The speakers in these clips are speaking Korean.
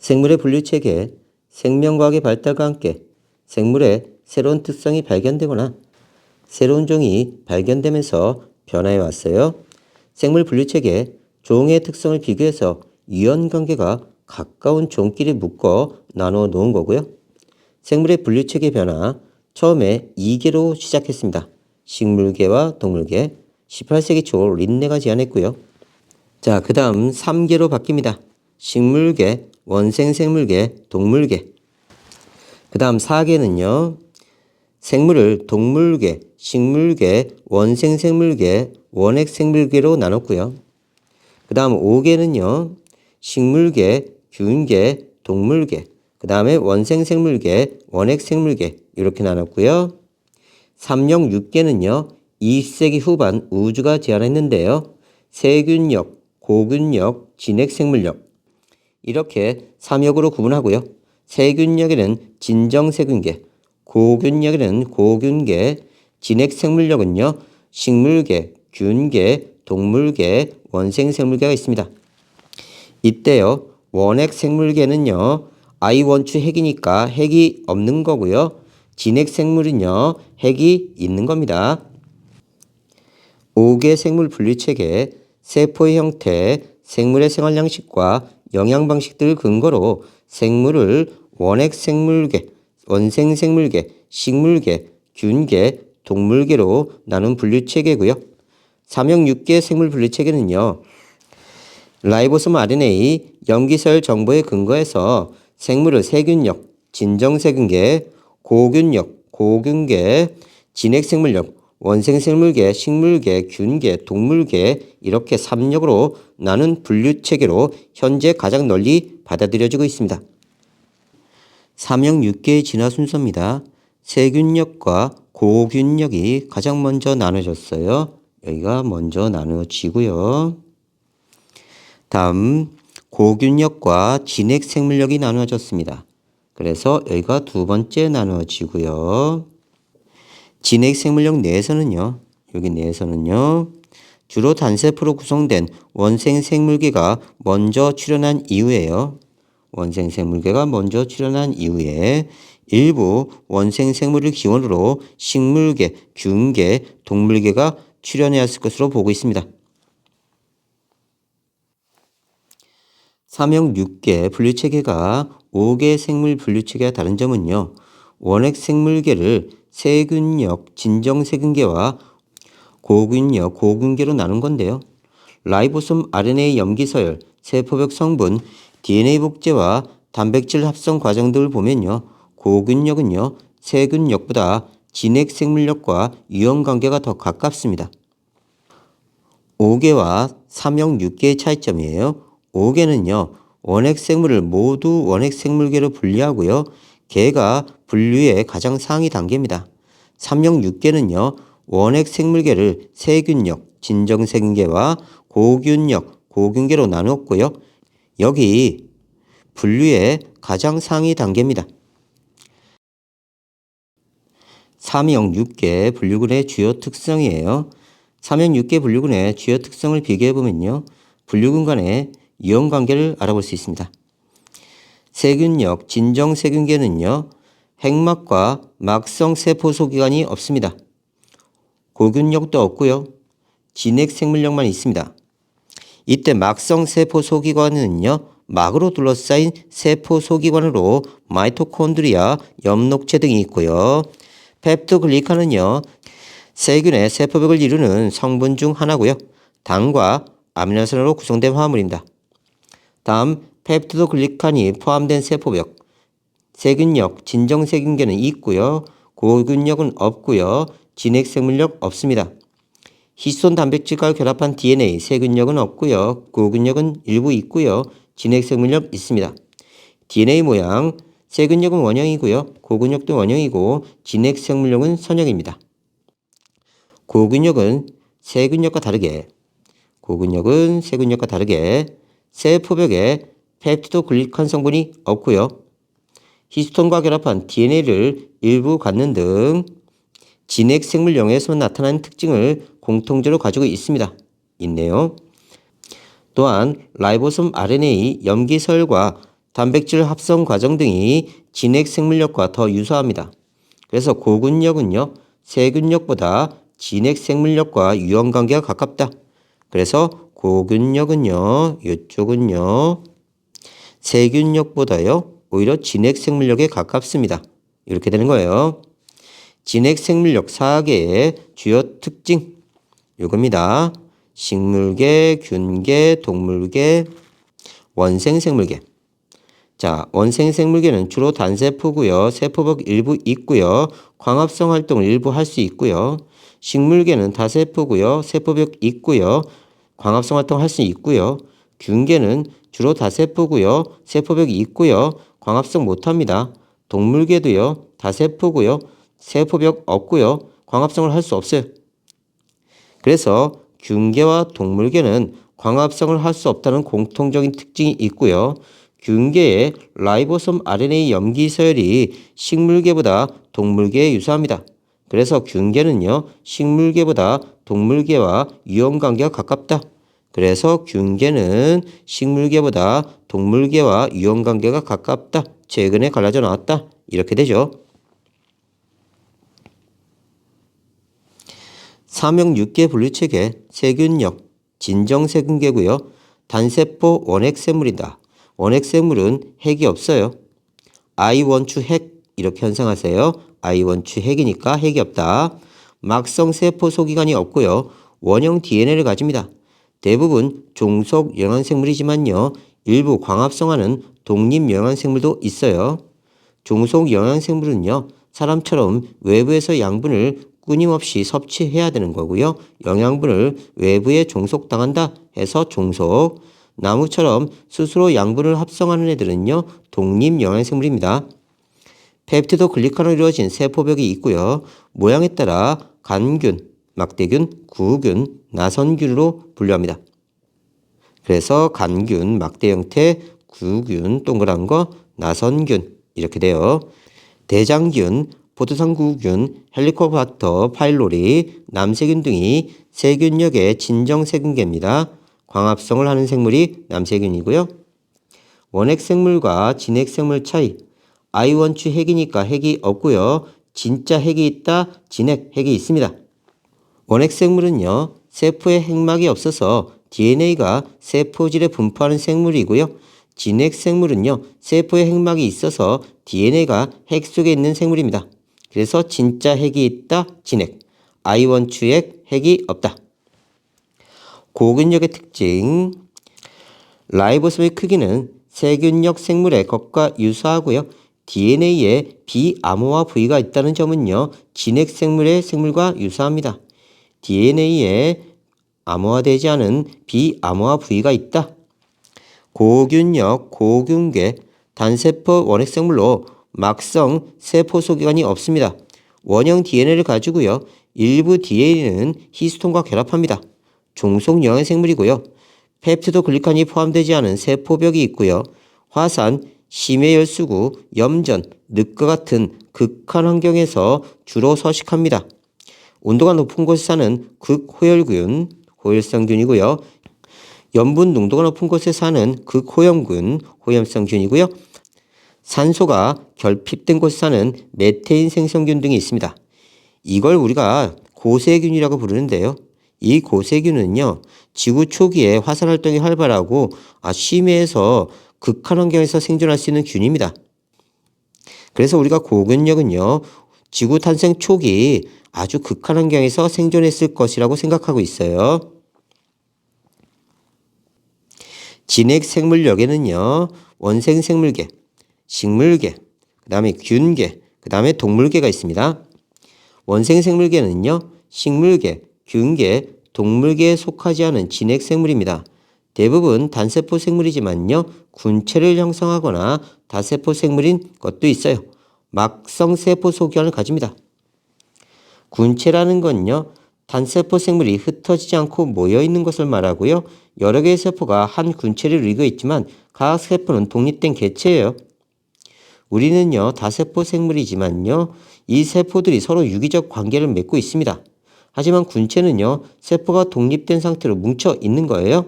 생물의 분류체계, 생명과학의 발달과 함께 생물의 새로운 특성이 발견되거나 새로운 종이 발견되면서 변화해 왔어요. 생물 분류체계, 종의 특성을 비교해서 유연관계가 가까운 종끼리 묶어 나누어 놓은 거고요. 생물의 분류체계 변화, 처음에 2개로 시작했습니다. 식물계와 동물계, 18세기 초 린네가 제안했고요. 자, 그 다음 3개로 바뀝니다. 식물계, 원생생물계, 동물계. 그 다음 4개는요. 생물을 동물계, 식물계, 원생생물계, 원핵생물계로 나눴고요. 그 다음 5개는요. 식물계, 균계, 동물계, 그 다음에 원생생물계, 원핵생물계 이렇게 나눴고요. 3령 6개는요. 20세기 후반 우주가 제안했는데요. 세균력, 고균력, 진핵생물력 이렇게 3역으로 구분하고요. 세균력에는 진정세균계, 고균력에는 고균계, 진핵생물력은요. 식물계, 균계, 동물계, 원생생물계가 있습니다. 이때요. 원핵생물계는요. I 원추 핵이니까 핵이 없는 거고요. 진핵생물은요. 핵이 있는 겁니다. 5개 생물 분류체계, 세포의 형태, 생물의 생활 양식과 영양 방식들을 근거로 생물을 원핵생물계, 원생생물계, 식물계, 균계, 동물계로 나눈 분류체계고요. 3형 6개 생물 분류체계는요. 라이보솜 RNA, 염기서열 정보에 근거해서 생물을 세균력, 진정세균계, 고균력, 고균계, 진핵생물력, 원생생물계, 식물계, 균계, 동물계 이렇게 3역으로 나눈 분류체계로 현재 가장 널리 받아들여지고 있습니다. 3형 6개의 진화 순서입니다. 세균력과 고균력이 가장 먼저 나눠졌어요. 여기가 먼저 나누어지고요. 다음 고균력과 진핵생물력이 나누어졌습니다. 그래서 여기가 두 번째 나누어지고요. 진핵생물력 내에서는요. 여기 내에서는요. 주로 단세포로 구성된 원생생물계가 먼저 출현한 이후에요. 원생생물계가 먼저 출현한 이후에 일부 원생생물을 기원으로 식물계, 균계, 동물계가 출현해왔을 것으로 보고 있습니다. 3형 6개 분류체계가 5개 생물 분류체계와 다른 점은요. 원핵생물계를 세균력, 진정세균계와 고균력, 고균계로 나눈 건데요. 라이보솜 RNA 염기서열, 세포벽 성분, DNA 복제와 단백질 합성 과정 등을 보면요. 고균력은요. 세균력보다 진핵생물력과 유형관계가 더 가깝습니다. 5개와 3형 6개의 차이점이에요. 5개는요. 원핵생물을 모두 원핵생물계로 분류하고요. 개가 분류의 가장 상위 단계입니다. 3형 6개는요. 원핵생물계를 세균력, 진정세균계와 고균력, 고균계로 나누었고요. 여기 분류의 가장 상위 단계입니다. 3형 6개 분류군의 주요 특성이에요. 3형 6개 분류군의 주요 특성을 비교해보면요. 분류군 간의 유형관계를 알아볼 수 있습니다. 세균력, 진정세균계는요. 핵막과 막성 세포소기관이 없습니다. 고균력도 없고요. 진핵생물력만 있습니다. 이때 막성 세포소기관은요. 막으로 둘러싸인 세포소기관으로 마이토콘드리아, 엽록체 등이 있고요. 펩토글리칸은요. 세균의 세포벽을 이루는 성분 중 하나고요. 당과 아미노산으로 구성된 화합물입니다. 다음 펩티도글리칸이 포함된 세포벽, 세균력, 진정세균계는 있고요. 고균력은 없고요. 진핵생물력 없습니다. 히스톤 단백질과 결합한 DNA, 세균력은 없고요. 고균력은 일부 있고요. 진핵생물력 있습니다. DNA 모양, 세균력은 원형이고요. 고균력도 원형이고 진핵생물력은 선형입니다. 고균력은 세균력과 다르게 세포벽에 펩티도글리칸 성분이 없고요. 히스톤과 결합한 DNA를 일부 갖는 등 진핵생물령에서 나타나는 특징을 공통적으로 가지고 있네요. 또한 라이보솜 RNA 염기서열과 단백질 합성 과정 등이 진핵 생물력과 더 유사합니다. 그래서 고근력은요, 세균력보다 진핵 생물력과 유형관계가 가깝다. 그래서 고균력은요, 이쪽은요, 세균력보다요, 오히려 진핵 생물력에 가깝습니다. 이렇게 되는 거예요. 진핵 생물력 4개의 주요 특징, 이겁니다. 식물계, 균계, 동물계, 원생생물계. 자, 원생생물계는 주로 단세포고요. 세포벽 일부 있고요. 광합성 활동을 일부 할 수 있고요. 식물계는 다세포고요. 세포벽 있고요. 광합성 활동을 할 수 있고요. 균계는 주로 다세포고요. 세포벽이 있고요. 광합성 못합니다. 동물계도요. 다세포고요. 세포벽 없고요. 광합성을 할 수 없어요. 그래서 균계와 동물계는 광합성을 할 수 없다는 공통적인 특징이 있고요. 균계의 라이보솜 RNA 염기 서열이 식물계보다 동물계에 유사합니다. 그래서 균계는요, 식물계보다 동물계와 유형관계가 가깝다. 그래서 균계는 식물계보다 동물계와 유형관계가 가깝다. 최근에 갈라져 나왔다. 이렇게 되죠. 사명 6개 분류체계, 세균력, 진정세균계고요. 단세포 원핵생물이다. 원핵생물은 핵이 없어요. I 원추 핵 이렇게 현상하세요. I 원추 핵이니까 핵이 없다. 막성 세포 소기관이 없고요. 원형 DNA를 가집니다. 대부분 종속 영양생물이지만요. 일부 광합성하는 독립 영양생물도 있어요. 종속 영양생물은요. 사람처럼 외부에서 양분을 끊임없이 섭취해야 되는 거고요. 영양분을 외부에 종속당한다 해서 종속. 나무처럼 스스로 양분을 합성하는 애들은요. 독립 영양생물입니다. 펩티도 글리칸으로 이루어진 세포벽이 있고요. 모양에 따라 간균, 막대균, 구균, 나선균으로 분류합니다. 그래서 간균, 막대 형태, 구균, 동그란 거, 나선균 이렇게 돼요. 대장균, 포도상구균, 헬리코박터 파일로리, 남세균 등이 세균력의 진정세균계입니다. 광합성을 하는 생물이 남세균이고요. 원핵생물과 진핵생물 차이. I 원추 핵이니까 핵이 없고요. 진짜 핵이 있다, 진핵 핵이 있습니다. 원핵생물은요. 세포에 핵막이 없어서 DNA가 세포질에 분포하는 생물이고요. 진핵생물은요. 세포에 핵막이 있어서 DNA가 핵 속에 있는 생물입니다. 그래서 진짜 핵이 있다, 진핵. I 원추 핵이 없다. 고균력의 특징. 라이보솜의 크기는 세균력 생물의 것과 유사하고요. DNA에 비암호화 부위가 있다는 점은요. 진핵 생물의 생물과 유사합니다. DNA에 암호화되지 않은 비암호화 부위가 있다. 고균력, 고균계, 단세포 원핵생물로 막성 세포 소기관이 없습니다. 원형 DNA를 가지고요. 일부 DNA는 히스톤과 결합합니다. 종속 영양생물이고요. 펩티도 글리칸이 포함되지 않은 세포벽이 있고요. 화산, 심해열수구, 염전, 늪과 같은 극한 환경에서 주로 서식합니다. 온도가 높은 곳에 사는 극호열균, 호열성균이고요. 염분 농도가 높은 곳에 사는 극호염균, 호염성균이고요. 산소가 결핍된 곳에 사는 메테인 생성균 등이 있습니다. 이걸 우리가 고세균이라고 부르는데요. 이 고세균은요. 지구 초기에 화산 활동이 활발하고 심해에서 극한 환경에서 생존할 수 있는 균입니다. 그래서 우리가 고균력은요. 지구 탄생 초기 아주 극한 환경에서 생존했을 것이라고 생각하고 있어요. 진핵 생물력에는요. 원생 생물계, 식물계, 그 다음에 균계, 그 다음에 동물계가 있습니다. 원생 생물계는요. 식물계, 균계, 동물계에 속하지 않은 진핵 생물입니다. 대부분 단세포 생물이지만요. 군체를 형성하거나 다세포 생물인 것도 있어요. 막성 세포 소기관을 가집니다. 군체라는 건요. 단세포 생물이 흩어지지 않고 모여있는 것을 말하고요. 여러 개의 세포가 한 군체를 이루고 있지만 각 세포는 독립된 개체예요. 우리는요. 다세포 생물이지만요. 이 세포들이 서로 유기적 관계를 맺고 있습니다. 하지만 군체는요. 세포가 독립된 상태로 뭉쳐 있는 거예요.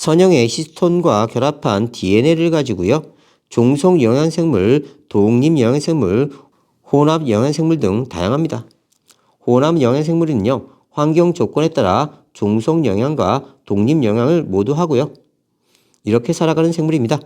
선형의 히스톤과 결합한 DNA를 가지고요. 종속 영양생물, 독립 영양생물, 혼합 영양생물 등 다양합니다. 혼합 영양생물은요. 환경 조건에 따라 종속 영양과 독립 영양을 모두 하고요. 이렇게 살아가는 생물입니다.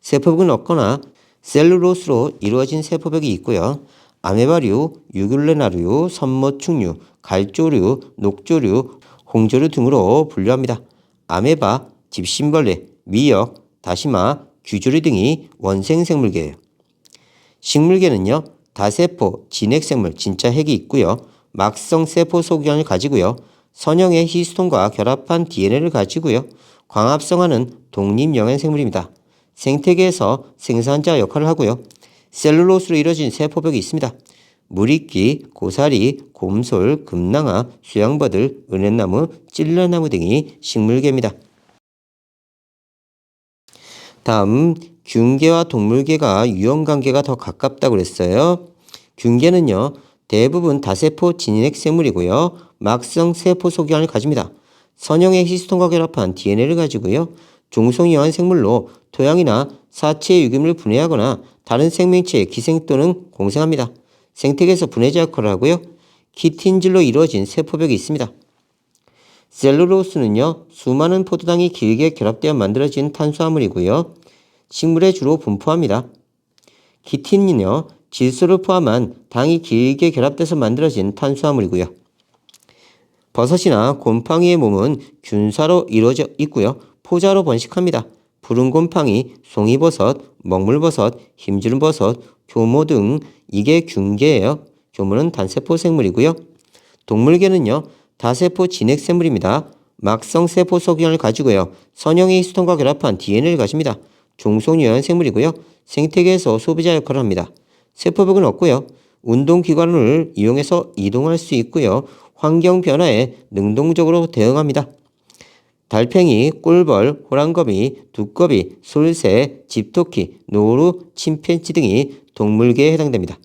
세포벽은 없거나 셀룰로스로 이루어진 세포벽이 있고요. 아메바류, 유귤레나류, 선모충류, 갈조류, 녹조류, 홍조류 등으로 분류합니다. 아메바, 집신벌레, 미역, 다시마, 규조류 등이 원생생물계예요. 식물계는요. 다세포, 진핵생물, 진짜 핵이 있고요. 막성세포 소견을 가지고요. 선형의 히스톤과 결합한 DNA를 가지고요. 광합성하는 독립영양생물입니다. 생태계에서 생산자 역할을 하고요. 셀룰로스로 이루어진 세포벽이 있습니다. 무리끼, 고사리, 곰솔, 금낭아, 수양버들, 은행나무, 찔러나무 등이 식물계입니다. 다음 균계와 동물계가 유형관계가 더 가깝다고 그랬어요. 균계는요. 대부분 다세포 진핵생물이고요. 막성 세포 소견을 가집니다. 선형의 히스톤과 결합한 DNA를 가지고요. 종속영양 생물로 토양이나 사체의 유기물을 분해하거나 다른 생명체의 기생 또는 공생합니다. 생태계에서 분해자 역할을 하고요. 키틴질로 이루어진 세포벽이 있습니다. 셀룰로스는요. 수많은 포도당이 길게 결합되어 만들어진 탄수화물이고요. 식물에 주로 분포합니다. 키틴은요. 질소를 포함한 당이 길게 결합돼서 만들어진 탄수화물이고요. 버섯이나 곰팡이의 몸은 균사로 이루어져 있고요. 포자로 번식합니다. 푸른 곰팡이, 송이버섯, 먹물버섯, 힘주름버섯, 교모 등 이게 균계예요. 교모는 단세포 생물이고요. 동물계는요. 다세포 진핵생물입니다. 막성세포 소견을 가지고요. 선형의 히스톤과 결합한 DNA를 가집니다. 종속영양생물이고요. 생태계에서 소비자 역할을 합니다. 세포벽은 없고요. 운동기관을 이용해서 이동할 수 있고요. 환경 변화에 능동적으로 대응합니다. 달팽이, 꿀벌, 호랑거미, 두꺼비, 솔새, 집토끼, 노루, 침팬지 등이 동물계에 해당됩니다.